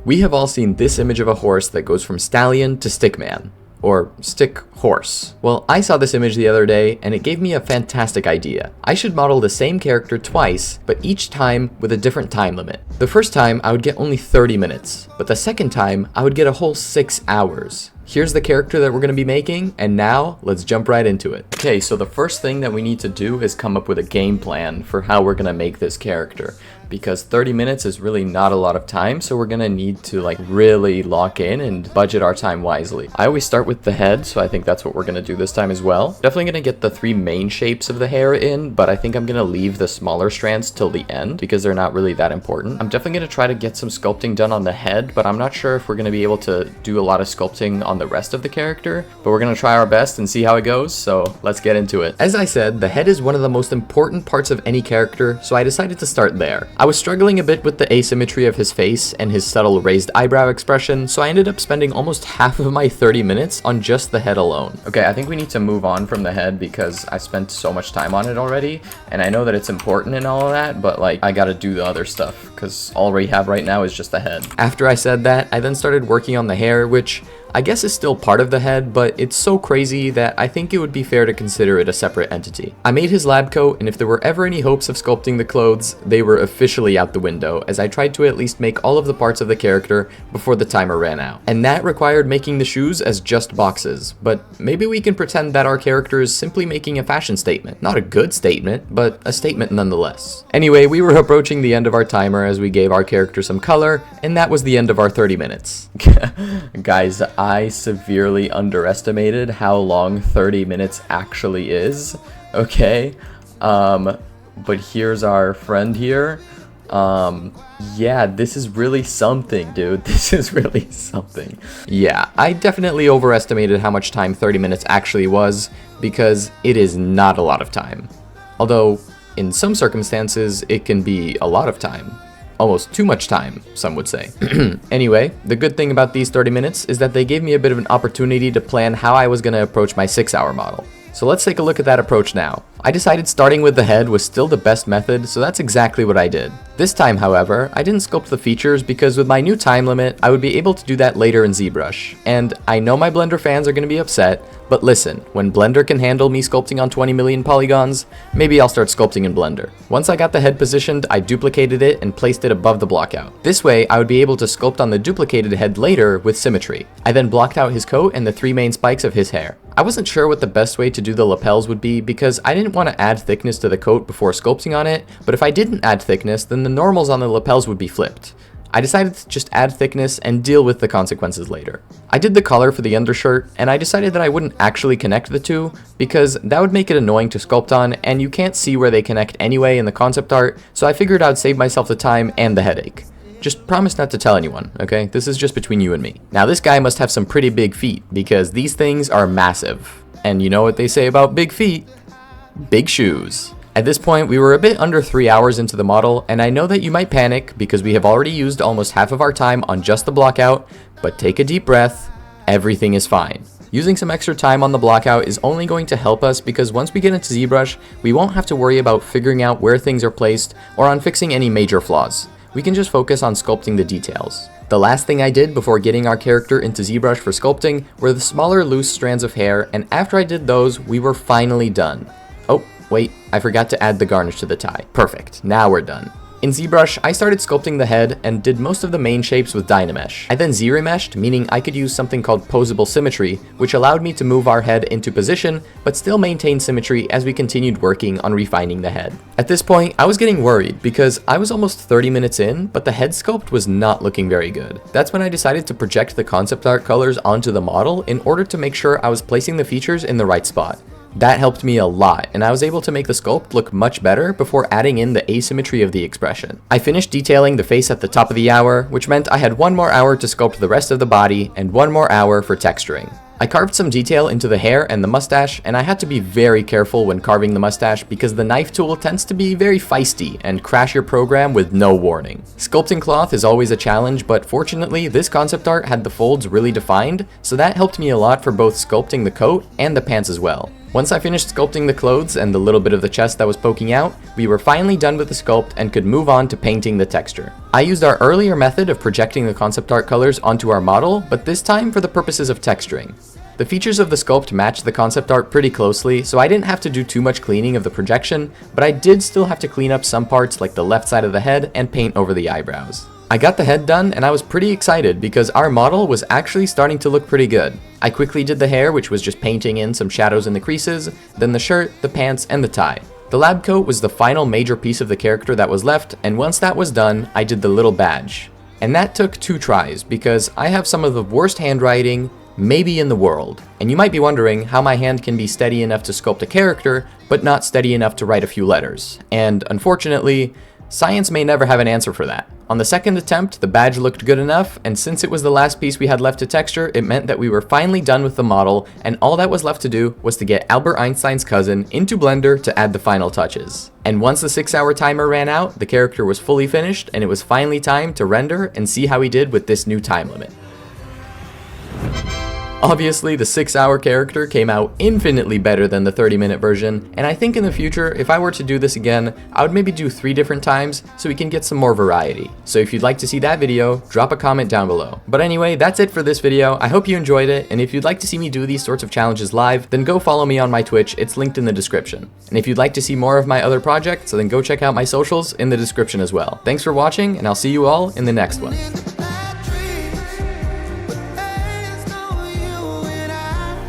We have all seen this image of a horse that goes from stallion to stickman. Or stick horse. Well, I saw this image the other day and it gave me a fantastic idea. I should model the same character twice, but each time with a different time limit. The first time I would get only 30 minutes, but the second time I would get a whole 6 hours. Here's the character that we're going to be making, and now let's jump right into it. Okay, so the first thing that we need to do is come up with a game plan for how we're going to make this character. Because 30 minutes is really not a lot of time, so we're gonna need to like really lock in and budget our time wisely. I always start with the head, so I think that's what we're gonna do this time as well. Definitely gonna get the 3 main shapes of the hair in, but I think I'm gonna leave the smaller strands till the end because they're not really that important. I'm definitely gonna try to get some sculpting done on the head, but I'm not sure if we're gonna be able to do a lot of sculpting on the rest of the character, but we're gonna try our best and see how it goes, so let's get into it. As I said, the head is one of the most important parts of any character, so I decided to start there. I was struggling a bit with the asymmetry of his face and his subtle raised eyebrow expression, so I ended up spending almost half of my 30 minutes on just the head alone. Okay, I think we need to move on from the head because I spent so much time on it already, and I know that it's important and all of that, but like, I gotta do the other stuff because all we have right now is just the head. After I said that, I then started working on the hair, which I guess is still part of the head, but it's so crazy that I think it would be fair to consider it a separate entity. I made his lab coat, and if there were ever any hopes of sculpting the clothes, they were officially out the window, as I tried to at least make all of the parts of the character before the timer ran out. And that required making the shoes as just boxes, but maybe we can pretend that our character is simply making a fashion statement. Not a good statement, but a statement nonetheless. Anyway, we were approaching the end of our timer as we gave our character some color, and that was the end of our 30 minutes. Guys, I severely underestimated how long 30 minutes actually is, okay? But here's our friend here. Yeah, this is really something, dude. This is really something. Yeah, I definitely overestimated how much time 30 minutes actually was, because it is not a lot of time. Although, in some circumstances, it can be a lot of time. Almost too much time, some would say. Anyway, the good thing about these 30 minutes is that they gave me a bit of an opportunity to plan how I was going to approach my 6-hour model. So let's take a look at that approach now. I decided starting with the head was still the best method, so that's exactly what I did. This time, however, I didn't sculpt the features because with my new time limit, I would be able to do that later in ZBrush. And I know my Blender fans are going to be upset, but listen, when Blender can handle me sculpting on 20 million polygons, maybe I'll start sculpting in Blender. Once I got the head positioned, I duplicated it and placed it above the blockout. This way, I would be able to sculpt on the duplicated head later with symmetry. I then blocked out his coat and the 3 main spikes of his hair. I wasn't sure what the best way to do the lapels would be because I didn't want to add thickness to the coat before sculpting on it, but if I didn't add thickness, then the normals on the lapels would be flipped. I decided to just add thickness and deal with the consequences later. I did the collar for the undershirt, and I decided that I wouldn't actually connect the two because that would make it annoying to sculpt on, and you can't see where they connect anyway in the concept art, so I figured I'd save myself the time and the headache. Just promise not to tell anyone, okay? This is just between you and me. Now this guy must have some pretty big feet because these things are massive. And you know what they say about big feet? Big shoes. At this point, we were a bit under 3 hours into the model, and I know that you might panic because we have already used almost half of our time on just the blockout, but take a deep breath, everything is fine. Using some extra time on the blockout is only going to help us because once we get into ZBrush, we won't have to worry about figuring out where things are placed or on fixing any major flaws. We can just focus on sculpting the details. The last thing I did before getting our character into ZBrush for sculpting were the smaller loose strands of hair, and after I did those, we were finally done. Oh, wait, I forgot to add the garnish to the tie. Perfect, now we're done. In ZBrush, I started sculpting the head and did most of the main shapes with Dynamesh. I then Z-remeshed, meaning I could use something called posable symmetry, which allowed me to move our head into position, but still maintain symmetry as we continued working on refining the head. At this point, I was getting worried because I was almost 30 minutes in, but the head sculpt was not looking very good. That's when I decided to project the concept art colors onto the model in order to make sure I was placing the features in the right spot. That helped me a lot, and I was able to make the sculpt look much better before adding in the asymmetry of the expression. I finished detailing the face at the top of the hour, which meant I had 1 more hour to sculpt the rest of the body and 1 more hour for texturing. I carved some detail into the hair and the mustache, and I had to be very careful when carving the mustache because the knife tool tends to be very feisty and crash your program with no warning. Sculpting cloth is always a challenge, but fortunately this concept art had the folds really defined, so that helped me a lot for both sculpting the coat and the pants as well. Once I finished sculpting the clothes and the little bit of the chest that was poking out, we were finally done with the sculpt and could move on to painting the texture. I used our earlier method of projecting the concept art colors onto our model, but this time for the purposes of texturing. The features of the sculpt matched the concept art pretty closely, so I didn't have to do too much cleaning of the projection, but I did still have to clean up some parts like the left side of the head and paint over the eyebrows. I got the head done and I was pretty excited because our model was actually starting to look pretty good. I quickly did the hair, which was just painting in some shadows in the creases, then the shirt, the pants, and the tie. The lab coat was the final major piece of the character that was left, and once that was done, I did the little badge. And that took 2 tries because I have some of the worst handwriting maybe in the world. And you might be wondering how my hand can be steady enough to sculpt a character, but not steady enough to write a few letters. And unfortunately, science may never have an answer for that. On the second attempt, the badge looked good enough, and since it was the last piece we had left to texture, it meant that we were finally done with the model, and all that was left to do was to get Albert Einstein's cousin into Blender to add the final touches. And once the 6-hour timer ran out, the character was fully finished, and it was finally time to render and see how he did with this new time limit. Obviously, the 6-hour character came out infinitely better than the 30-minute version, and I think in the future, if I were to do this again, I would maybe do 3 different times so we can get some more variety. So if you'd like to see that video, drop a comment down below. But anyway, that's it for this video. I hope you enjoyed it, and if you'd like to see me do these sorts of challenges live, then go follow me on my Twitch, it's linked in the description. And if you'd like to see more of my other projects, then go check out my socials in the description as well. Thanks for watching, and I'll see you all in the next one.